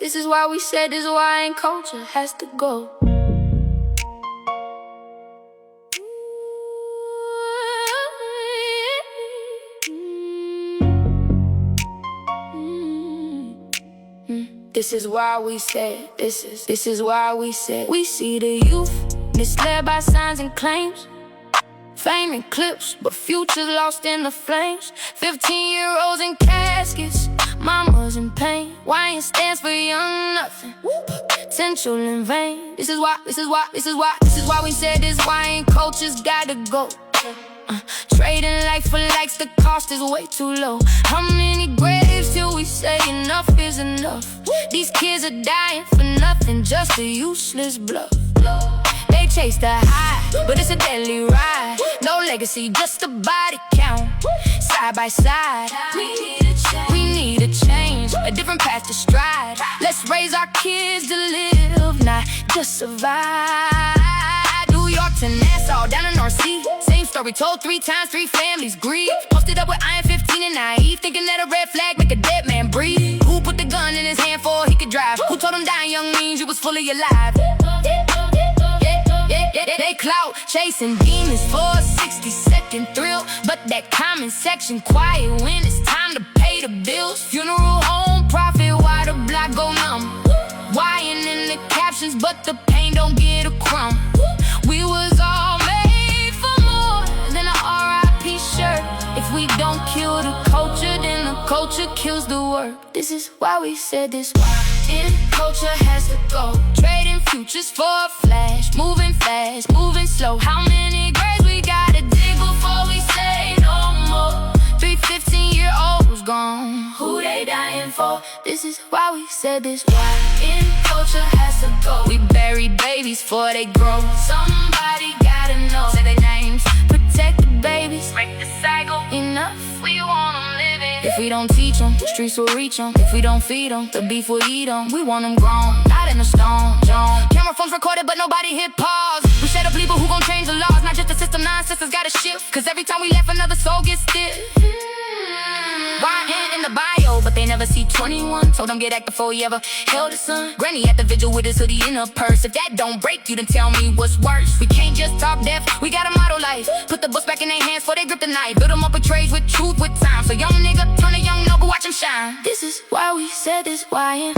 This is why we said this Hawaiian culture has to go. This is why we said, this is why we said. We see the youth misled by signs and claims, fame and clips, but futures lost in the flames. 15-year-olds in caskets, mamas in pain. Hawaiian stands for young nothing, potential in vain. This is why we said this Hawaiian culture's gotta go. Trading life for likes, the cost is way too low. How many graves till we say enough is enough? These kids are dying for nothing, just a useless bluff. They chase the high, but it's a deadly ride. No legacy, just a body count. Side by side, we need a change, a different path to stride. Let's raise our kids to live, not just survive. New York to Nassau, down in North Sea, same story told 3 times, 3 families grieve. Posted up with iron 15 and naive, thinking that a red flag make a dead man breathe. Who put the gun in his hand for he could drive? Who told him dying young means you was fully alive? They clout chasing demons for a 60-second thrill, but that comment section quiet when it's time to pay the bills. Funeral home profit, why the block go numb? Why in the captions, but the pain don't get a crumb? We was all made for more than a R.I.P. shirt. If we don't kill the culture, then the culture kills the work. This is why we said this Hawaiian culture has to go. Trading futures for a flash, moving fast, moving slow. How many graves we gotta dig before we say no more? 3 15-year-olds gone, who they dying for? This is why we said this Hawaiian culture has to go. We bury babies before they grow. Somebody gotta know. Say their names, protect the babies, break the cycle. Enough, we want them living. If we don't teach them, the streets will reach them. If we don't feed them, the beef will eat them. We want them grown, not in a stone. Camera phones recorded, but nobody hit pause. We set up legal, who gon' change the laws? Not just the system, non-sisters gotta shift. Cause every time we left, another soul gets stiff. YN in the bio, but they never see 21. Told them get active before he ever held his son. Granny at the vigil with his hoodie in her purse. If that don't break you, then tell me what's worse. We can't just talk death, we gotta model life. Put the books back in their hands before they grip the knife. Build them up with trades with truth, with time. So young nigga, turn a young noble, watch him shine. This is why we said this Hawaiian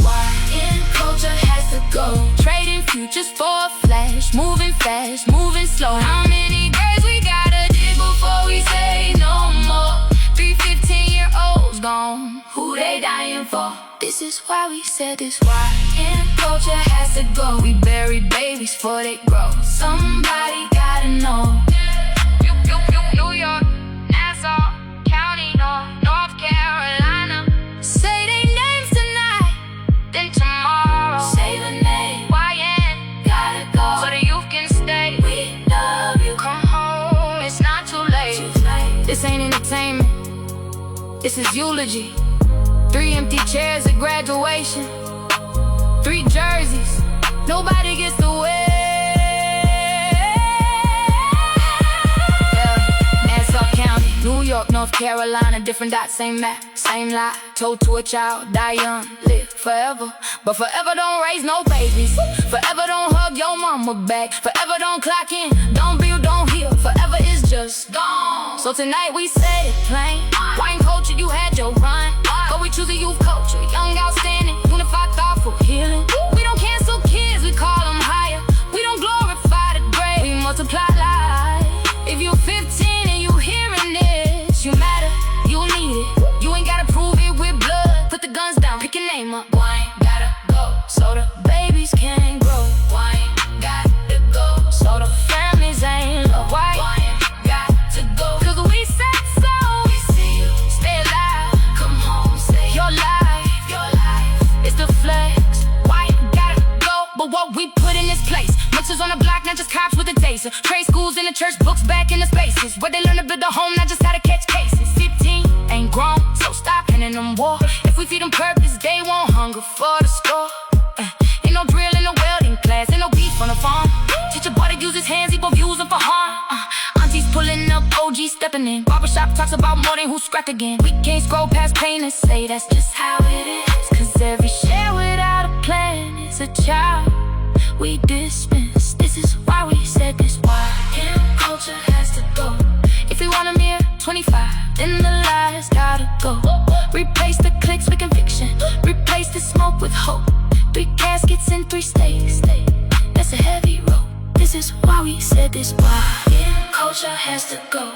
culture has to go. Trading futures for a flash, moving fast, moving slow. How many graves we gotta dig before we say no more? 3 15-year-olds gone, who they dying for? This is why we said this Hawaiian culture has to go. We bury babies before they grow. Somebody gotta know. New York, Nassau County, North Carolina. Say their names tonight, then tomorrow say the name. YN gotta go, so the youth can stay. We love you, come home, it's not too late. This ain't entertainment, this is eulogy. 3 empty chairs at graduation, 3 jerseys, nobody gets to wear. Nassau County, New York, North Carolina, different dots, same map, same lie. Told to a child, die young, live forever. But forever don't raise no babies. Forever don't hug your mama back. Forever don't clock in, don't build, don't heal. Forever is just gone. So tonight we said it plain. Hawaiian culture, you had your run, but we choose a youth culture, young, outstanding, unified, thoughtful, healing. We don't cancel kids, we call them higher. We don't glorify the grave, we multiply life. If you're 15 and you hearing this, you matter, you need it. You ain't gotta prove it with blood. Put the guns down, pick your name up. Wine gotta go, so the babies can grow. Wine gotta go, so the families ain't love. Wine got to go, cause we said so. We see you, stay alive, come home, say your life is the flex. Wine gotta go, but what we put in this place. Mixers on the block, not just cops with a taser. Trade schools in the church, books back in the spaces where they learn to build a home, not just how to catch cases. 15 ain't grown, so stop handing them war. If we feed them purpose, they won't hunger for the score. Ain't no drill in the welding class, ain't no beef on the farm. Teach a boy to use his hands, he both use them for harm. Aunties pulling up, OG stepping in. Barbershop talks about more than who's scrapped again. We can't scroll past pain and say that's just how it is. Cause every share without a as a child we dismiss. This is why we said this. Why culture has to go. If we want a mere 25, then the lies gotta go. Replace the clicks with conviction. Replace the smoke with hope. 3 caskets and 3 stakes. That's a heavy road. This is why we said this. Why culture has to go.